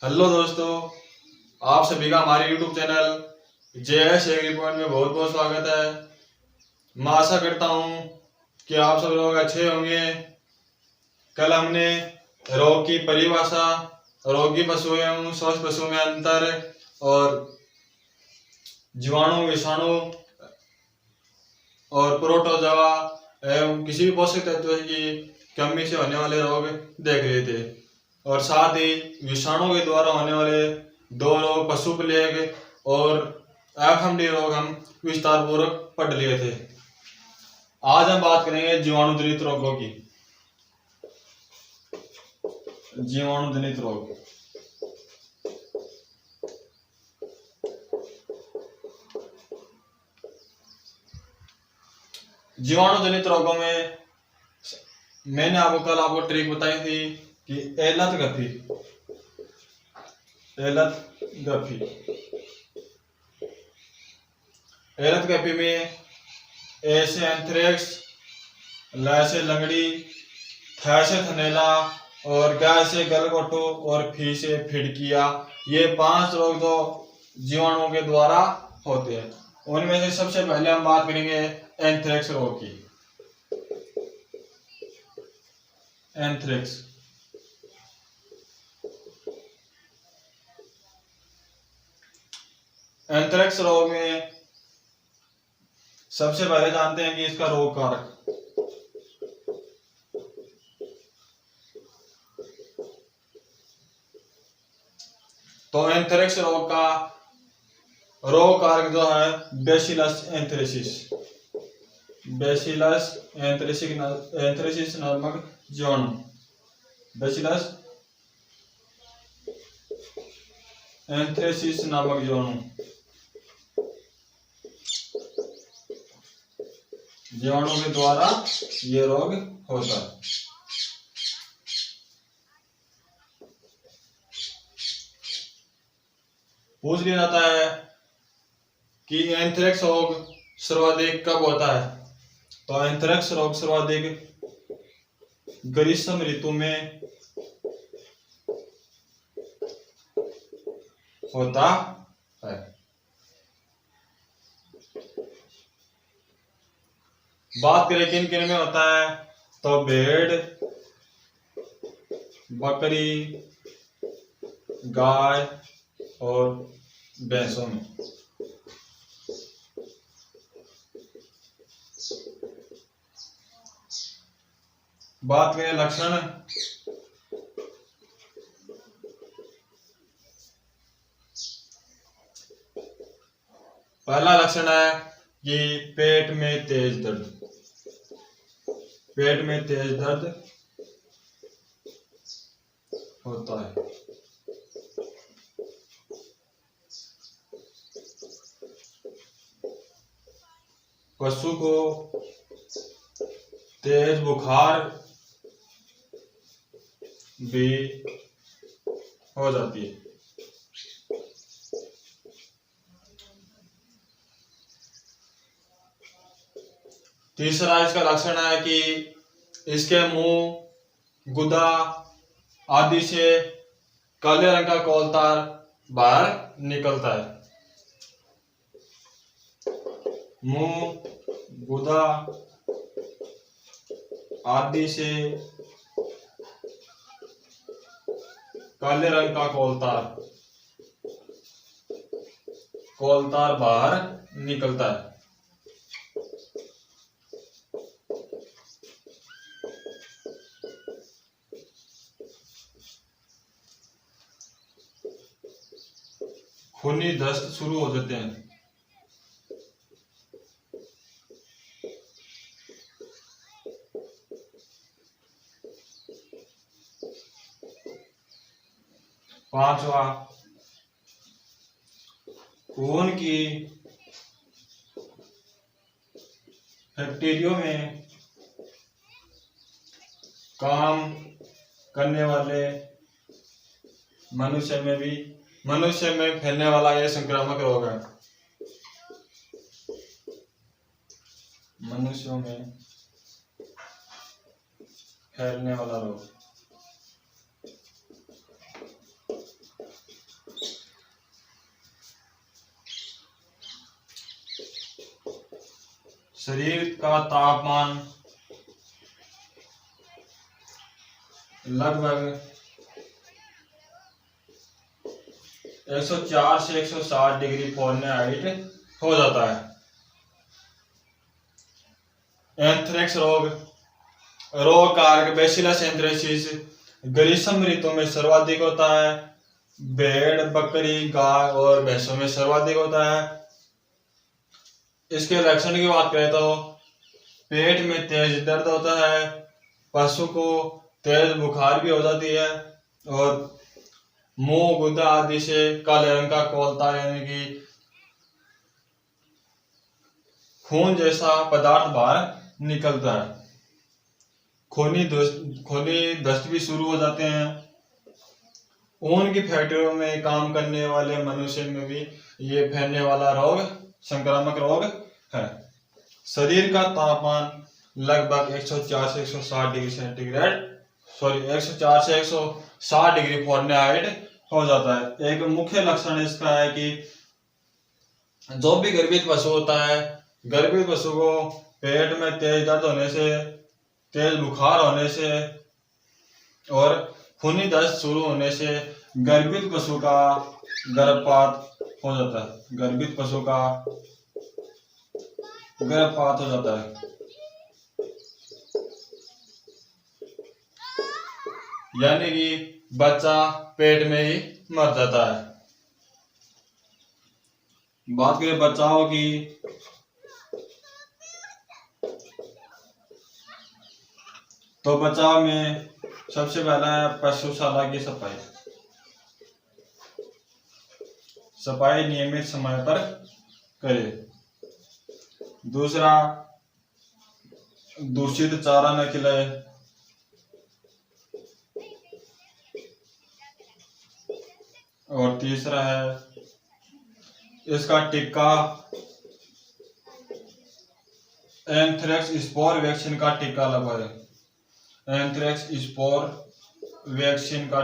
Hello दोस्तों, आप सभी का हमारे YouTube channel JS agri point में बहुत बहुत स्वागत है। मैं आशा करता हूँ कि आप सब लोग अच्छे होंगे। कल हमने रोग की परिभाषा, रोगी पशु एवं स्वस्थ पशु में अंतर और जीवाणु, विषाणु और प्रोटोजोआ एवं किसी भी पोषक तत्व की कमी से होने वाले रोग देख रहे थे और साथ ही विषाणु के द्वारा होने वाले दो रोग, पशु प्लेग और एफएमडी रोग हम विस्तार पूर्वक पढ़ लिए थे। आज हम बात करेंगे जीवाणु जनित रोगों की। जीवाणु जनित रोग। जीवाणु जनित रोगों में मैंने आपको ट्रिक बताई थी कि एलत गपी में ए से एंथ्रेक्स, ल से लंगड़ी, थ से थनैला और ग से गलघोटू और फी से फिड़किया, ये 5 रोग जो जीवाणुओं के द्वारा होते हैं। उनमें से सबसे पहले हम बात करेंगे एंथ्रेक्स रोग की। एंथ्रेक्स रोग में सबसे पहले जानते हैं कि इसका रोग कारक। तो एंथ्रेक्स रोग का रोग कारक जो है बैसिलस एंथ्रेसिस नामक जीवाणु। बैसिलस एंथ्रेसिस नामक जीवाणु के द्वारा ये रोग होता है। पूछ लिया जाता है कि एंथ्रेक्स रोग सर्वाधिक कब होता है। तो एंथ्रेक्स रोग सर्वाधिक ग्रीष्म ऋतु में होता है। बात करें किन किन में होता है, तो भेड़, बकरी, गाय और भैंसों में। बात करें लक्षण, पहला लक्षण है कि पेट में तेज दर्द होता है। पशु को तेज बुखार भी हो जाती है। तीसरा इसका लक्षण है कि इसके मुंह, गुदा आदि से काले रंग का कोलतार बाहर निकलता है। मुंह, गुदा आदि से काले रंग का कोलतार बाहर निकलता है। खूनी दस्त शुरू हो जाते हैं। पांचवा, खून की फैक्ट्रियों में काम करने वाले मनुष्य में फैलने वाला यह संक्रामक रोग है। मनुष्यों में फैलने वाला रोग। शरीर का तापमान लगभग 104 से 160 डिग्री फ़ारेनहाइट हो जाता है। एंथ्रेक्स रोग कारक बैसिलस एंथ्रेसिस ग्रीष्म ऋतु में सर्वाधिक होता है। भेड़, बकरी, गाय और भैंसों में सर्वाधिक होता है। इसके लक्षण की बात करें तो पेट में तेज दर्द होता है, पशु को तेज बुखार भी हो जाती है और मुंह, गुदा आदि से काले रंग का कोलता यानी कि खून जैसा पदार्थ बाहर निकलता है। खूनी दस्त भी शुरू हो जाते हैं। ऊन की फैक्ट्रियों में काम करने वाले मनुष्य में भी ये फैलने वाला रोग संक्रामक रोग है। शरीर का तापमान लगभग 104 से 160 डिग्री सेंटीग्रेड 104 से 160 डिग्री फ़ारेनहाइट हो जाता है। एक मुख्य लक्षण इसका है कि जो भी गर्भित पशु होता है, गर्भित पशु को पेट में तेज दर्द होने से, तेज बुखार होने से और खूनी दस्त शुरू होने से गर्भित पशु का गर्भपात हो जाता है। गर्भित पशु का गर्भपात हो जाता है, यानी कि बच्चा पेट में ही मर जाता है। बात करें बचाव की, तो बचाव में सबसे पहला है पशुशाला की सफाई। सफाई नियमित समय पर करें। दूसरा, दूषित चारा न खिलाए। और तीसरा है इसका टीका, एंथ्रेक्स स्पोर वैक्सीन का टीका लगवाएं। एंथ्रेक्स स्पोर वैक्सीन का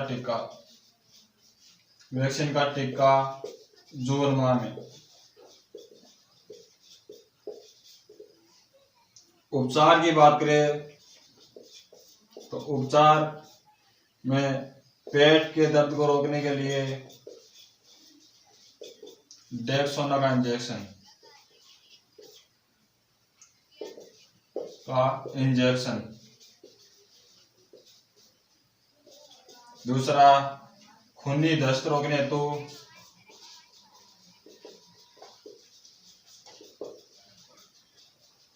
टीका जून माह में। उपचार की बात करें तो उपचार में पेट के दर्द को रोकने के लिए डेक्सोना का इंजेक्शन। दूसरा, खूनी दस्त रोकने हेतु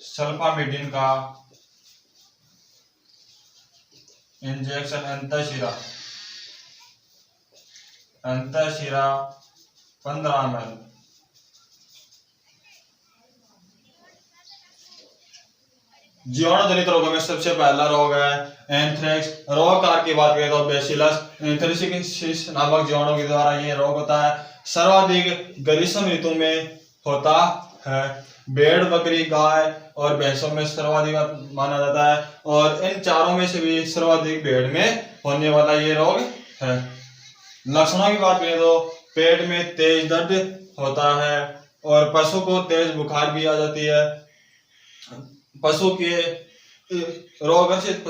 सल्फामिडिन का इंजेक्शन अंतःशिरा 15 ml। जीवाणु जनित रोगों में सबसे पहला रोग है एंथ्रेक्स। रोग कारक की बात करें तो बैसिलस एंथ्रेसिस नामक जीवाणु के द्वारा ये रोग होता है। सर्वाधिक ग्रीष्म ऋतु में होता है। भेड़, बकरी, गाय और भैंसों में सर्वाधिक माना जाता है और इन चारों में से भी सर्वाधिक भेड़ में होने वाला ये रोग है। लक्षणों की बात करें तो पेट में तेज दर्द होता है और पशु को तेज बुखार भी आ जाती है। पशु के रोगग्रसित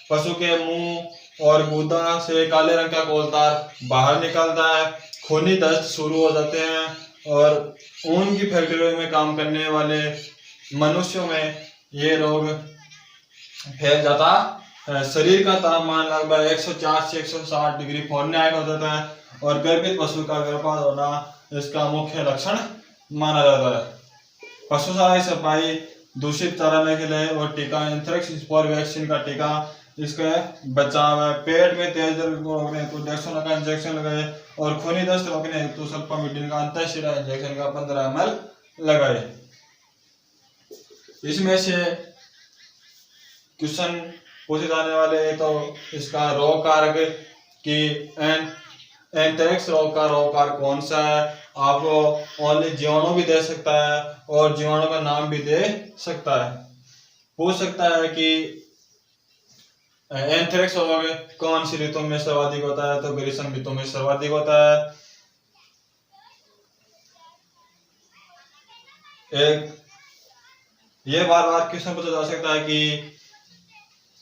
पशु के मुंह और गुदा से काले रंग का कोलतार बाहर निकलता है। खूनी दस्त शुरू हो जाते हैं और ऊन की फैक्ट्रियों में काम करने वाले मनुष्यों में ये रोग फैल जाता है। शरीर का तापमान लगभग 104 से 160 डिग्री फ़ारेनहाइट हो जाता है और गर्भित पशु का गर्भपात होना इसका मुख्य लक्षण माना जाता है। पशुशाला की सफाई, दूषित चारा न खिलाए और टीका, एंथ्रेक्स स्पोर वैक्सीन का टीका इसका बचाव है। पेट में तेज दर्द को रोकने हेतु डेक्सोना का इंजेक्शन लगाए और खूनी दस्त रोकने हेतु सल्फामिडिन का अंतःशिरा इंजेक्शन का 15 ml लगाए। इसमें से क्वेश्चन पूछे जाने वाले तो इसका रोग कारक कि एंथ्रेक्स रोग का रोग कारक कौन सा है, आपको ओनली जीवाणु भी दे सकता है और जीवाणु का नाम भी दे सकता है। पूछ सकता है कि एंथ्रेक्स रोग कौन सी ऋतु में सर्वाधिक होता है, तो ग्रीष्म ऋतु में सर्वाधिक होता है। एक ये बार बार क्वेश्चन पूछा जा सकता है कि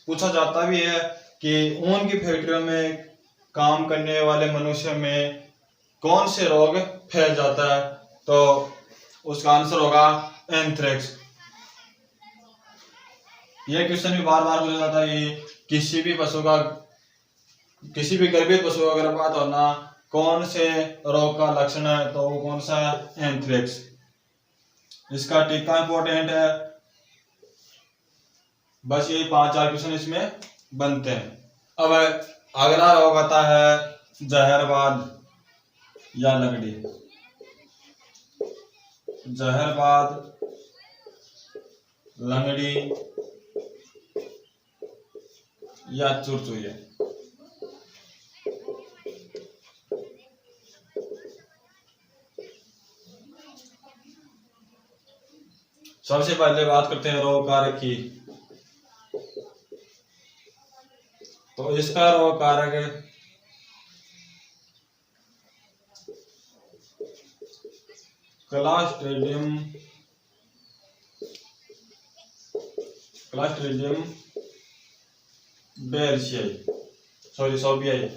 पूछा जाता भी है कि ऊन की फैक्ट्रियों में काम करने वाले मनुष्य में कौन से रोग फैल जाता है, तो उसका आंसर होगा एंथ्रेक्स। यह क्वेश्चन भी बार बार पूछा जाता है कि किसी भी गर्भित पशु का गर्भपात होना कौन से रोग का लक्षण है, तो वो कौन सा है, एंथ्रेक्स। इसका टीका इंपॉर्टेंट है। बस ये 5-4 क्वेश्चन इसमें बनते हैं। अब अगला रोग आता है जहरबाद या लंगड़ी। जहरबाद, लंगड़ी या चुरचुरिया। सबसे पहले बात करते हैं रोग कारक की। तो इसका रोग कारक क्लॉस्ट्रिडियम सोबियाई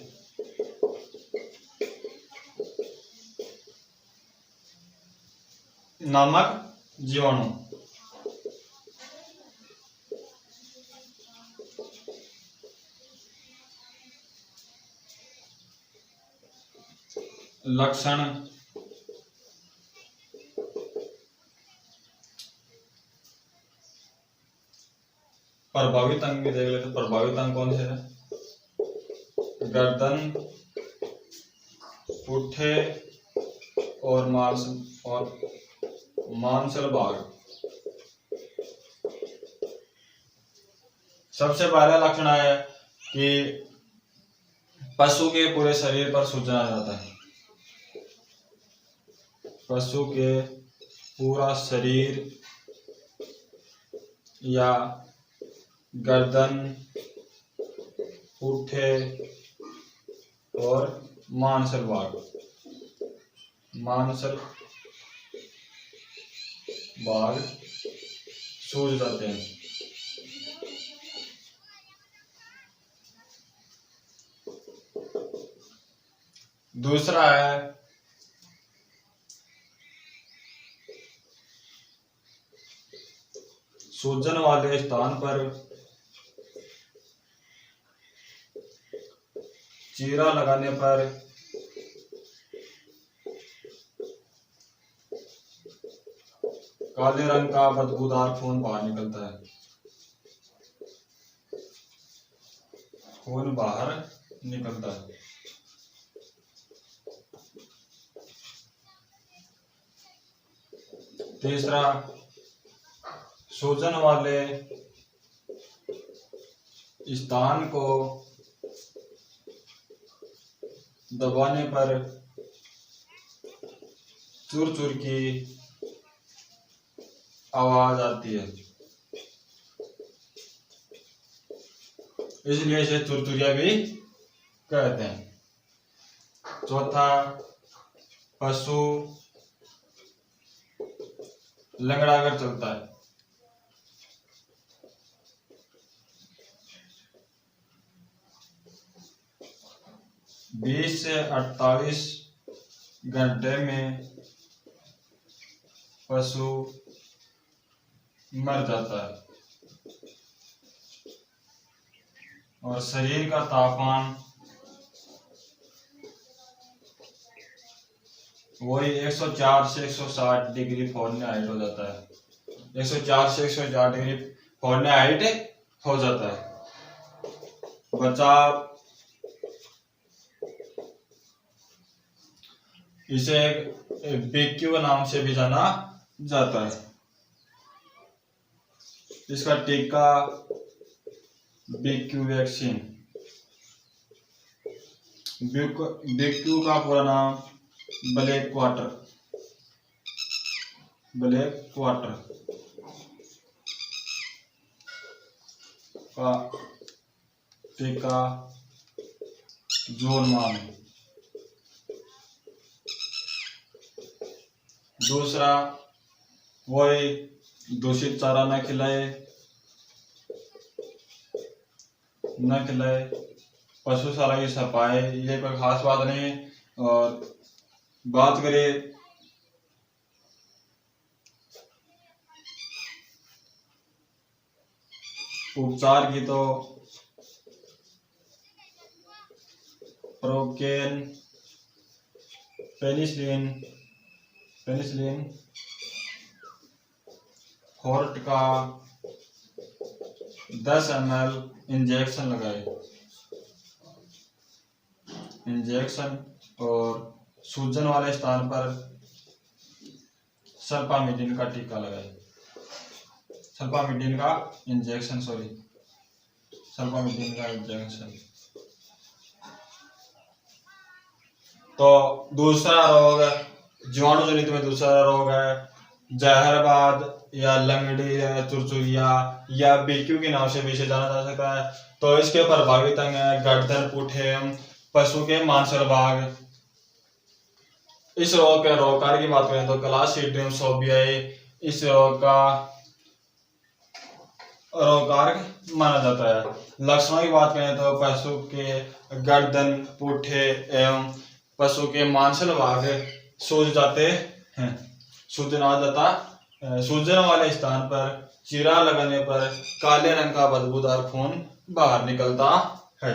नामक जीवाणु। लक्षण प्रभावित अंग भी देख लेते। प्रभावित अंग कौन से है? गर्दन, पुट्ठे और मांसल भाग। सबसे पहला लक्षण है कि पशु के पूरे शरीर पर सूजन आ जाता है। पशु के पूरा शरीर या गर्दन, पुट्ठे और मांसल भाग सूज जाते हैं। दूसरा है सूजन वाले स्थान पर चीरा लगाने पर काले रंग का बदबूदार खून बाहर निकलता है। खून बाहर निकलता है। तीसरा, सूजन वाले स्थान को दबाने पर चुर चुर की आवाज आती है, इसलिए इसे चुरचुरिया भी कहते हैं। चौथा, पशु लंगड़ा कर चलता है। बीस से 48 घंटे में पशु मर जाता है और शरीर का तापमान वही 104 से 160 डिग्री फ़ारेनहाइट हो जाता है। 104 से 160 डिग्री फ़ारेनहाइट हो जाता है। बचाव, इसे BQ नाम से भी जाना जाता है। इसका टीका BQ वैक्सीन। BQ का पूरा नाम ब्लैक क्वार्टर का टीका जून माह में। दूसरा, वही दूषित चारा न खिलाए, पशुशाला की सफाई, ये कोई खास बात नहीं है। और बात करें उपचार की तो प्रोकेन, पेनिसिलिन फोर्ट का 10 ml इंजेक्शन लगाए, और सूजन वाले स्थान पर सल्फामिडिन का टीका लगाए, सल्फामिडिन का इंजेक्शन। तो दूसरा रोग, जीवाणु जनित में दूसरा रोग है जहरबाद या लंगड़ी या चुरचुरिया या बीक्यू के नाम से भी इसे जाना जा सकता है। तो इसके प्रभावित अंग है गर्दन, पुठे, पशु के मांसल भाग। इस रोग के रोगकार की बात करें तो क्लास्ट्रीडियम सोबियाई इस रोग का रोगकार माना जाता है। लक्षणों की बात करें तो पशु के गर्दन, पुठे एवं पशु के मांसल भाग सूज जाते हैं, सूजन आ जाता। सूजन वाले स्थान पर चीरा लगने पर काले रंग का बदबूदार खून बाहर निकलता है।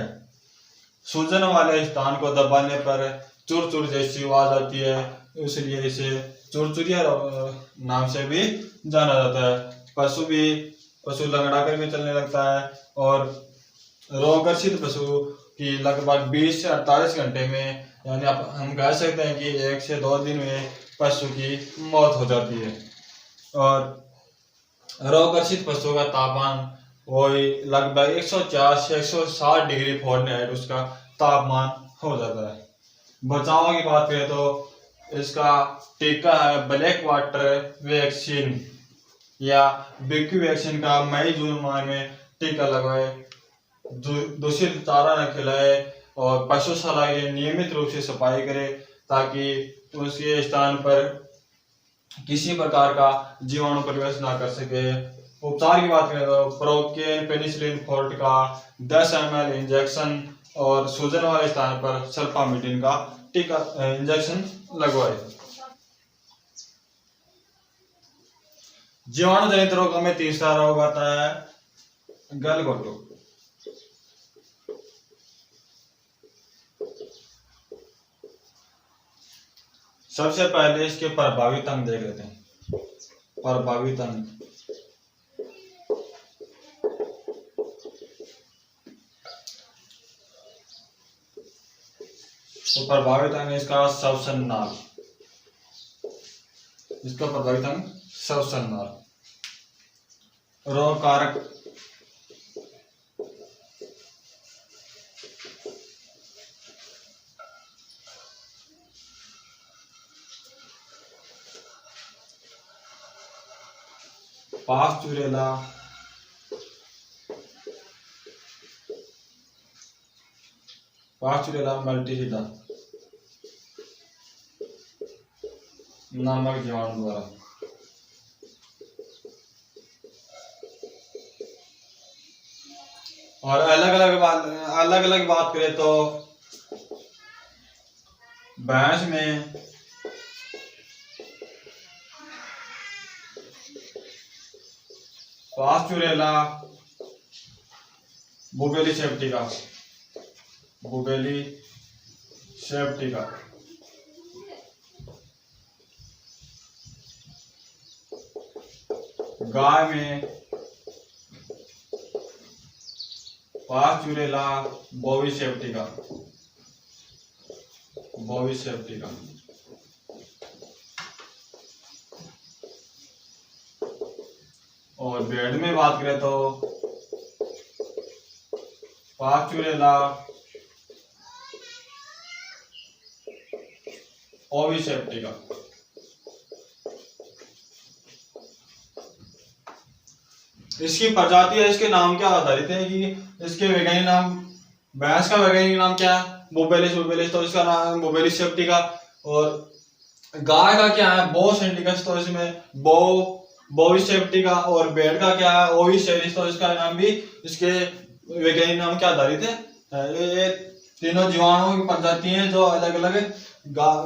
सूजन वाले स्थान को दबाने पर चुरचुर जैसी आवाज आती है, इसलिए इसे चुरचुरिया नाम से भी जाना जाता है। पशु लंगड़ा कर भी चलने लगता है और रोगग्रसित पशु की लगभग 20 से 48 घंटे में, यानी हम कह सकते हैं कि 1 से 2 दिन में पशु की मौत हो जाती है। और रोगग्रसित पशु का तापमान वही लगभग 140 से 160 डिग्री फ़ारेनहाइट उसका तापमान हो जाता है। बचाव की बात करें तो इसका टीका है ब्लैक वाटर वैक्सीन या बीक्यू वैक्सीन का मई जून माह में टीका लगवाए, दूषित चारा न खिलाए और पशुशाला की नियमित रूप से सफाई करे ताकि उसके स्थान पर किसी प्रकार का जीवाणु प्रवेश ना कर सके। उपचार की बात करें तो प्रोकेन, पेनिसिलिन फोर्ट का 10 ml इंजेक्शन और सूजन वाले स्थान पर सल्फामिडिन का टीका इंजेक्शन लगवाए। जीवाणु जनित रोगों में तीसरा रोग आता है गलघोटू। सबसे पहले इसके प्रभावित अंग देख लेते हैं। प्रभावित अंग, तो प्रभावित अंग इसका श्वसन नाल, इसका प्रभावित अंग श्वसन नाल। रोग कारक पास्चुरेला, मल्टीहिडा नामक जीवाणु द्वारा। और अलग अलग बात करें तो भैंस में पास्चुरेला बुबेली सेप्टिका, गाय में पास्चुरेला बोविसेप्टिका, और भेड़ में बात करें तो पास्चुरेला ओविसेप्टिका। इसकी प्रजाति है, इसके नाम क्या आधारित है कि इसके वैज्ञानिक नाम, भैंस का वैज्ञानिक नाम क्या है बुबेलिस, तो इसका नाम बुबेलिस सेप्टिका। और गाय का क्या है बोस इंडिकस, तो इसमें बोविस सेप्टिका और बेड का क्या है, ओविस सेरिस, तो इसका नाम भी, इसके वैज्ञानिक नाम क्या आधारित है। ये तीनों जीवाणुओं की प्रजाति हैं जो अलग अलग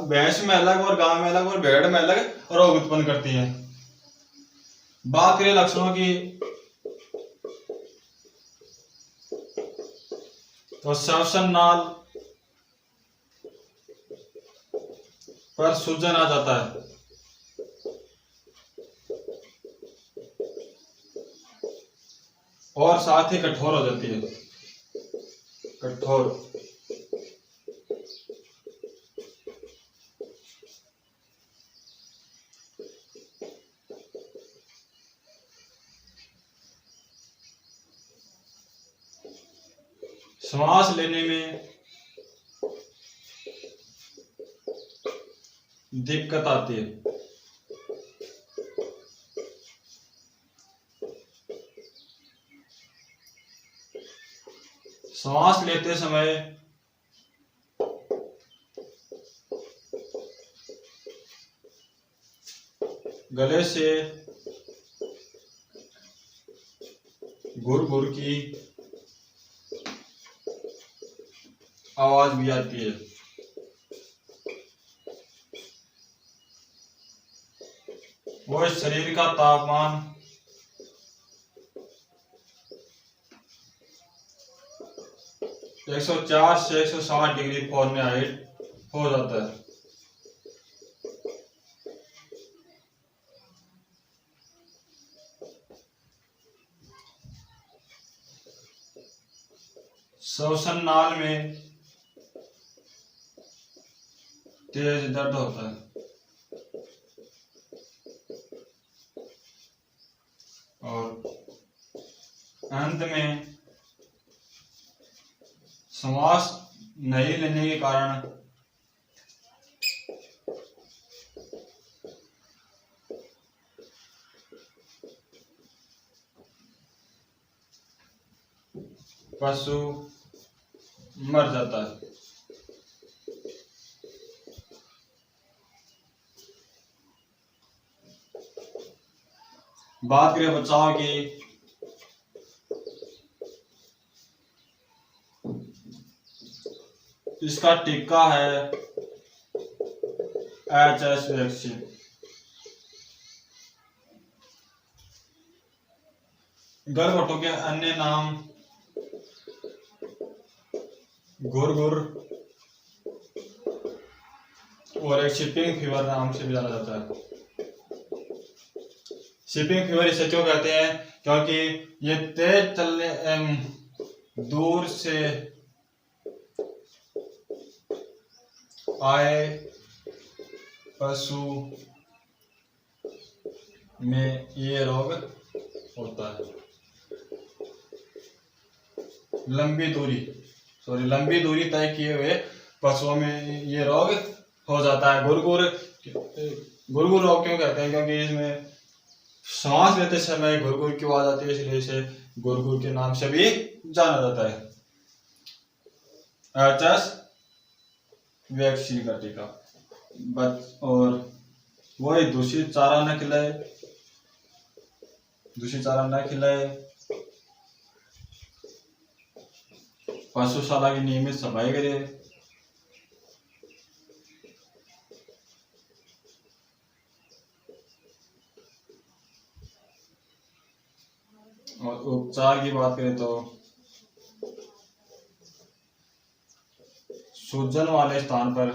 भैंस में अलग और गाय में अलग और भेड़ में अलग रोग उत्पन्न करती है। बात करें लक्षणों की, तो श्वसन नाल पर सूजन आ जाता है, और साथ ही कठोर हो जाती है, कठोर। श्वास लेने में दिक्कत आती है, श्वास लेते समय गले से गुर गुर की आवाज भी आती है। वो शरीर का तापमान 104 से 160 डिग्री फ़ारेनहाइट हो जाता है। श्वसन नाल में तेज दर्द होता है, और अंत में श्वास नहीं लेने के कारण पशु मर जाता है। बात करें बचाव की, इसका टीका है HS वैक्सीन। गलघोटू के अन्य नाम गुरगुर और एक शिपिंग फीवर नाम से भी जाना जाता है। शिपिंग फीवर इसे क्यों कहते हैं, क्योंकि ये तेज चलने दूर से आए पशु में ये रोग होता है। लंबी दूरी तय किए हुए पशुओं में ये रोग हो जाता है। गुरगुर रोग क्यों कहते हैं, क्योंकि इसमें सांस लेते समय गुरगुर की आवाज आती है, इसलिए इसे गुरगुर के नाम से भी जाना जाता है। HS वैक्सीन का टीका। और वही दूषित चारा न खिलाए, पशुशाला की नियमित सफाई करे, और उपचार की बात करें तो सूजन वाले स्थान पर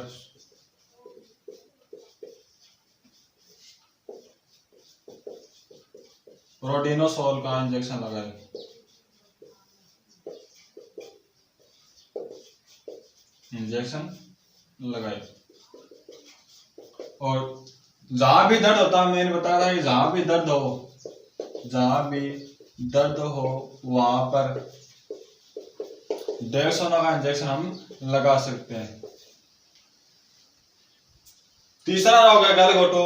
प्रोडिनोसोल का इंजेक्शन लगाए। और जहां भी दर्द होता है, मैंने बताया था कि जहां भी दर्द हो वहां पर डेक्सोना का इंजेक्शन हम लगा सकते हैं। तीसरा रोग है गलघोटू,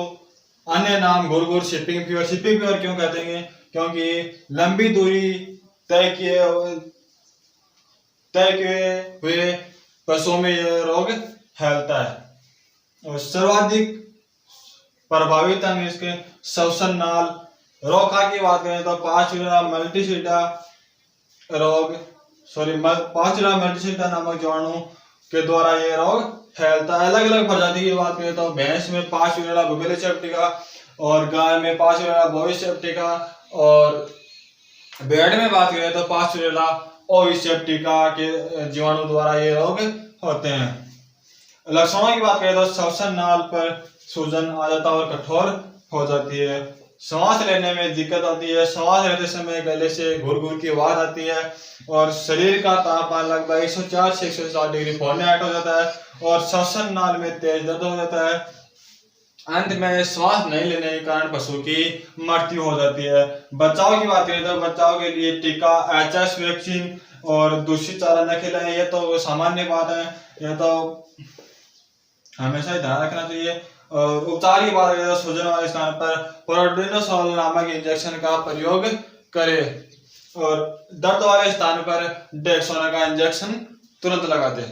अन्य नाम गुरगुर, शिपिंग फीवर। शिपिंग फीवर क्यों कहते हैं, क्योंकि लंबी दूरी तय किए हुए पशुओं में यह रोग फैलता है। और सर्वाधिक प्रभावित अंग इसके श्वसन नाल रोका की बात करें तो पांचुरिया मल्टीसिटा रोग पांचुरिया मल्टीसिटा नामक जीवाणु के द्वारा ये रोग फैलता है। अलग अलग प्रजाति की बात करें तो भैंस में पांचुरिया बुबेली सेप्टिका और गाय में पांचुरिया बोविस सेप्टिका और भेड़ में बात करें तो पांचुरिया ओविस सेप्टिका के जीवाणु द्वारा ये रोग होते हैं। लक्षणों की बात करें तो श्वसन नाल पर सूजन आ जाता है और कठोर हो जाती है। सांस लेने में दिक्कत आती है। सांस लेते समय गले से घुर घुर की आवाज आती है और शरीर का तापमान लगभग 104 से 107 डिग्री फ़ारेनहाइट हो जाता है और श्वसन नाल में तेज दर्द हो जाता है। अंत में श्वास नहीं लेने के कारण पशु की मृत्यु हो जाती है। बचाव की बात करें तो बचाव के लिए टीका, एचएस वैक्सीन और दूषित चारा न खिलाएं, ये तो सामान्य बात है, यह तो हमेशा ही ध्यान रखना चाहिए। और उपचार की बात करें तो सूजन वाले स्थान पर प्रोड्रेनोसोल नामक इंजेक्शन का प्रयोग करें और दर्द वाले स्थान पर डेक्सोना का इंजेक्शन तुरंत लगा दें।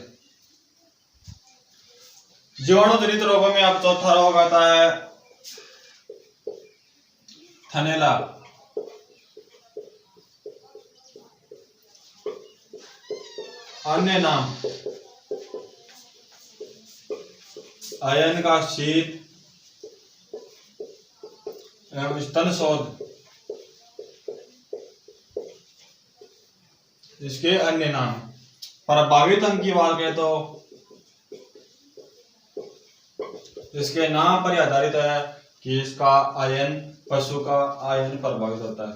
जीवाणु जनित रोगों में अब चौथा रोग आता है थनैला। अन्य नाम आयन का शीत एवं स्तन शोथ। इसके अन्य नाम प्रभावित अंग की बात करें तो इसके नाम पर आधारित है कि इसका आयन पशु का आयन प्रभावित होता है,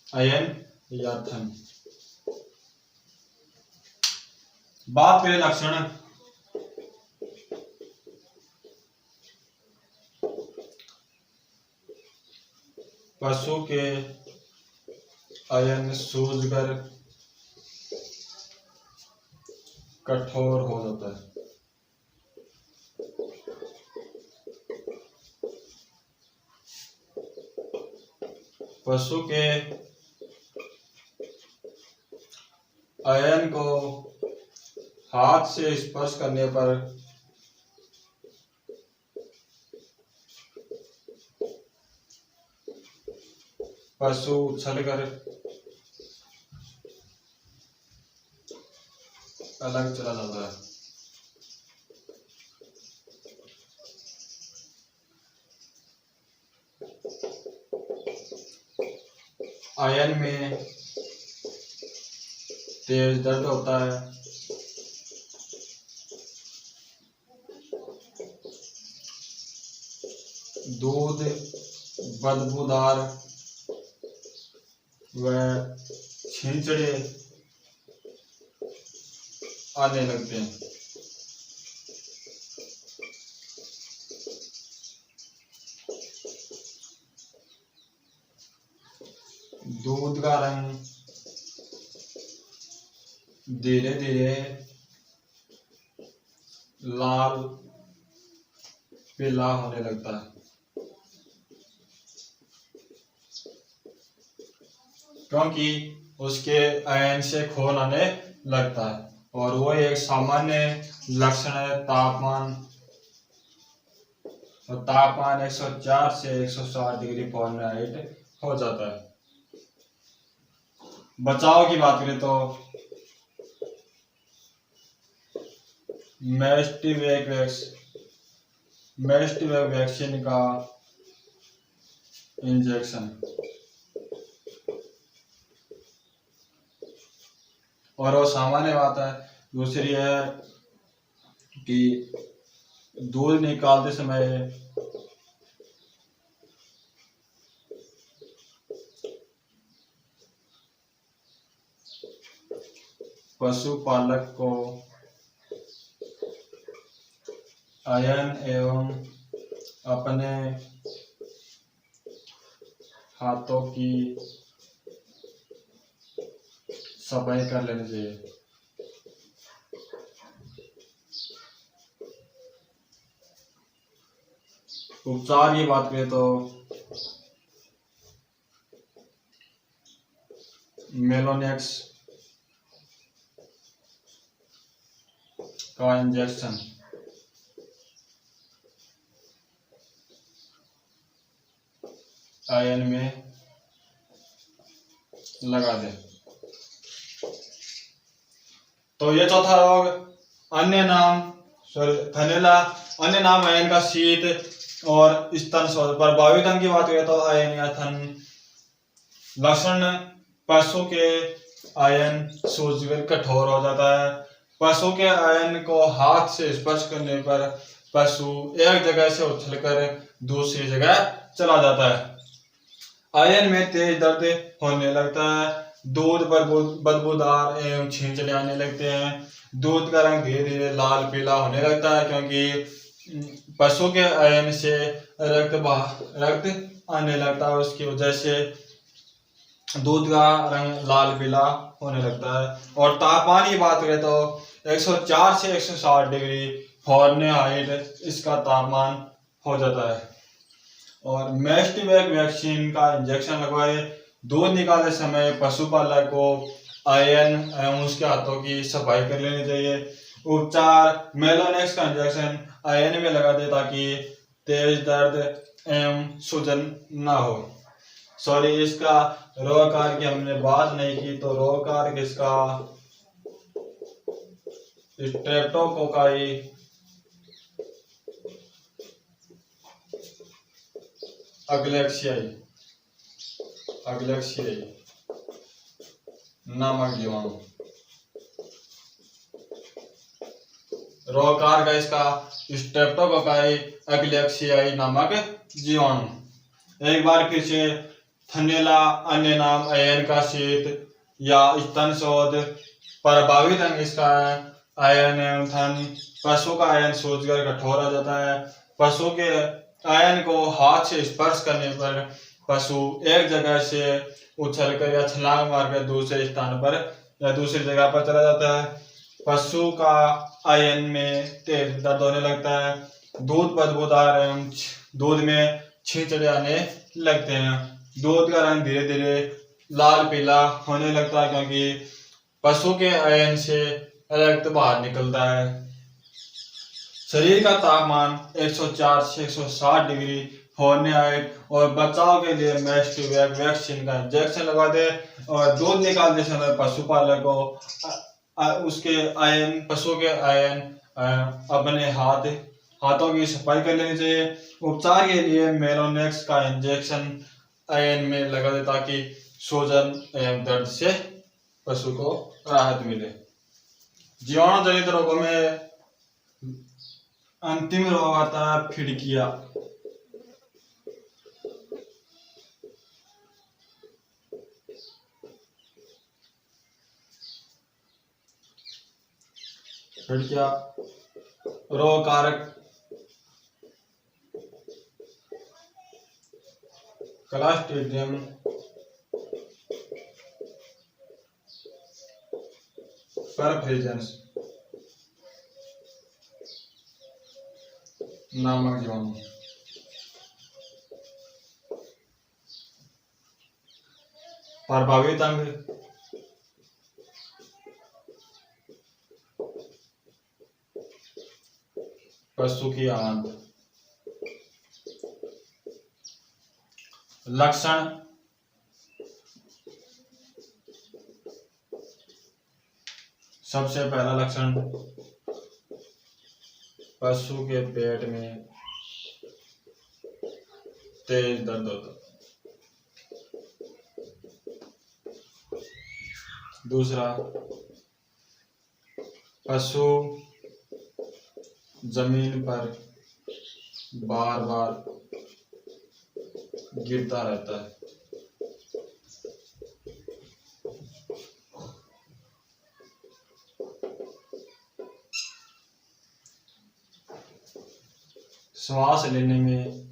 आयन या थन। बात करें लक्षण, पशु के आयन सूजकर कठोर हो जाता है। पशु के आयन को हाथ से स्पर्श करने पर पशु उछलकर अलग चला जाता है। आयन में तेज दर्द होता है। दूध बदबूदार व छींचड़े आने लगते हैं। दूध का रंग धीरे धीरे लाल पीला होने लगता है, क्योंकि उसके आयन से खोल आने लगता है और वो एक सामान्य लक्षण है। तापमान 104 से 107 डिग्री फ़ारेनहाइट हो जाता है। बचाव की बात करें तो मेस्टिवेक वैक्सीन का इंजेक्शन और वो सामान्य बात है। दूसरी है कि दूध निकालते समय पशुपालक को आयन एवं अपने हाथों की सफाई कर लेनी चाहिए। उपचार की बात करें तो मेलोनेक्स का इंजेक्शन . आयन में लगा दें। तो ये चौथा रोग अन्य नाम थनैला, अन्य नाम आयन का शीत और स्तन शोथ। प्रभावित अंग की बात करें तो आयन या थन लक्षण पशु के आयन सूजकर कठोर हो जाता है। पशु के आयन को हाथ से स्पर्श करने पर पशु एक जगह से उछलकर दूसरी जगह चला जाता है। आयन में तेज दर्द होने लगता है। दूध बदबूदार एवं छींचने आने लगते हैं। दूध का रंग धीरे धीरे लाल पीला होने लगता है, क्योंकि पशु के आयन से रक्त आने लगता है। उसकी वजह से दूध का रंग लाल पीला होने लगता है। और तापमान की बात करें तो 104 से 160 डिग्री फ़ारेनहाइट इसका तापमान हो जाता है। और मेस्टिवैक वैक्सीन का इंजेक्शन लगवाए। दूध निकालते समय पशुपालक को आयन एवं उसके हाथों की सफाई कर लेनी चाहिए। उपचार मेलोनेक्स का इंजेक्शन आयन में लगा दे ताकि तेज दर्द एवं सूजन ना हो। सॉरी, इसका रोग कार्य की हमने बात नहीं की, तो रोग कार्य इसका स्ट्रेप्टोकोकाई अग्लेक्सियाई नामक जीवाणु। रोग कार्य का इसका स्ट्रेप्टोकोकाई अग्लेक्सियाई नामक जीवाणु। एक बार फिर से थनैला अन्य नाम आयन का शीत या स्तन शोथ। प्रभावित अंग इसका आयन एवं थन। पशु का आयन सूजकर कठोर हो जाता है। पशु के आयन को हाथ से स्पर्श करने पर पशु एक जगह से उछलकर या छलांग मारकर दूसरे स्थान पर या दूसरी जगह पर चला जाता है। पशु का आयन में तेज दर्द होने लगता है। दूध बदबूदार एवं दूध में छींचड़े आने लगते हैं। दूध का रंग धीरे धीरे लाल पीला होने लगता है, क्योंकि पशु के आयन से रक्त बाहर निकलता है। शरीर का तापमान 104 से 160 डिग्री फ़ारेनहाइट। और बचाव के लिए मेस्टिवैक वैक्सीन का इंजेक्शन लगा दे। और दूध निकालते समय पशुपालक को उसके आयन पशु के आयन अपने हाथों की सफाई कर लेनी चाहिए। उपचार के लिए मेलोनेक्स का इंजेक्शन आयन में लगा दे ताकि सूजन एवं दर्द से पशु को राहत मिले। जीवाणु जनित रोगों में अंतिम रोग आता है फिड़किया। फिड़किया रोग कारक क्लस्ट्रीडियम परफ्यूजन्स नामक जीवाणु। प्रभावित अंग पशु की आंत। लक्षण सबसे पहला लक्षण पशु के पेट में तेज दर्द होता। दूसरा, पशु जमीन पर बार बार गिरता रहता है। श्वास लेने में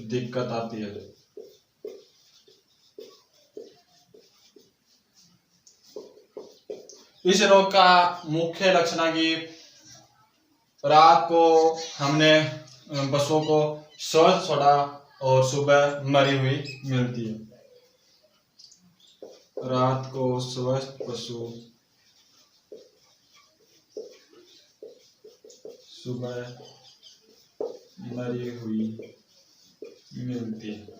दिक्कत आती है। इस रोग का मुख्य लक्षण है कि रात को हमने पशुओं को स्वस्थ छोड़ा और सुबह मरी हुई मिलती है। रात को स्वस्थ पशु सुबह मरी हुई मिलती है।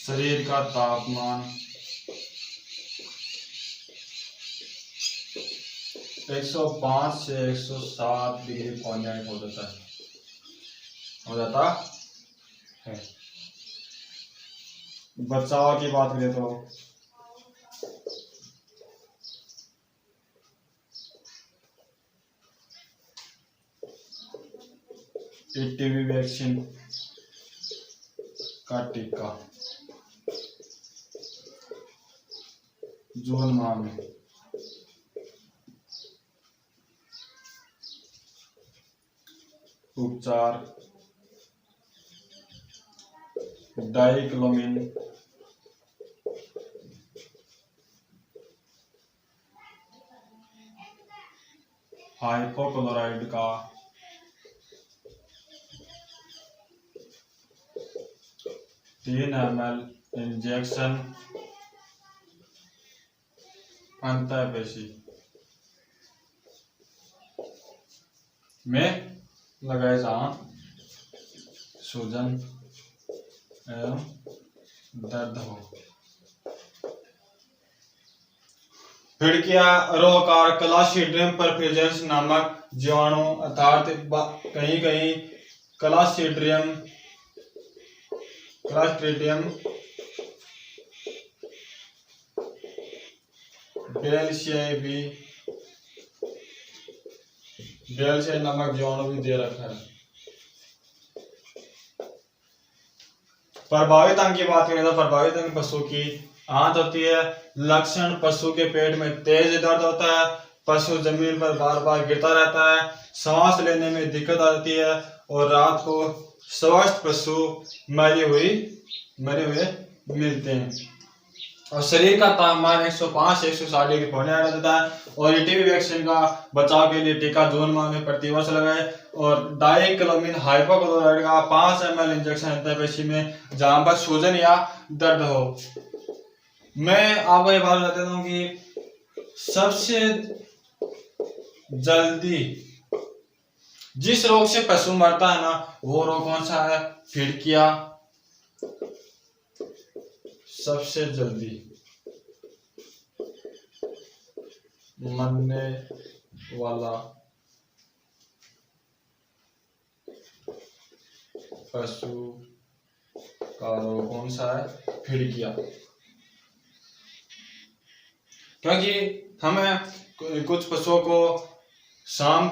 शरीर का तापमान 105 से 107 डिग्री फ़ारेनहाइट हो जाता है। बचाव की बात करें तो टीबी वैक्सीन का टीका जून माह में उपचार डाइक्लोमिन हाइपोक्लोराइड का 3 ml इंजेक्शन अंतःपेशी में लगाए जहाँ सूजन एवं दर्द हो। फिड़किया रोगकार क्लॉस्ट्रिडियम परफेरेंस नामक जीवाणु अर्थात कहीं कहीं क्लॉस्ट्रिडियम बेल्शियाई नामक जीवाणु भी दे रखा है। प्रभावित अंग की बात करें तो प्रभावित अंग पशु की आंत होती है। लक्षण पशु के पेट में तेज दर्द होता है, पशु जमीन पर बार बार गिरता रहता है, सांस लेने में दिक्कत आती है और रात को स्वस्थ पशु मरे हुए मिलते हैं। और शरीर का तापमान 105 से 160 डिग्री फ़ारेनहाइट रहता है। और टीबी वैक्सीन का बचाव के लिए टीका जून माह में प्रतिवर्ष लगाए। और डाइक्लोमिन हाइपोक्लोराइड का 5 ml इंजेक्शन अंतःपेशी में जहां पर सूजन या दर्द हो। मैं आपको ये बात बता देता हूँ कि सबसे जल्दी जिस रोग से पशु मरता है ना, वो रोग कौन सा है? फिड़किया। सबसे जल्दी मरने वाला पशु का रोग कौन सा है? फिड़किया। क्योंकि हमें कुछ पशुओं को शाम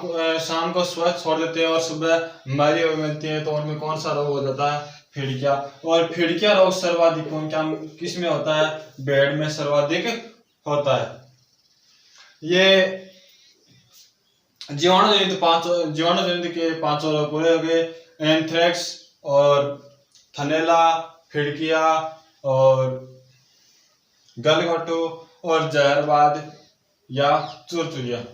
को स्वस्थ छोड़ देते हैं और सुबह मरी हुई मिलती है, तो उनमें कौन सा रोग हो जाता है? फिड़किया। और फिड़किया रोग सर्वाधिक किस में होता है? भेड़ में सर्वाधिक होता है। ये जीवाणु जनित के 5 रोग पूरे हो गए। एंथ्रेक्स और थनैला, फिड़किया और गलघोटू और जहरवाद या चुरचुरिया।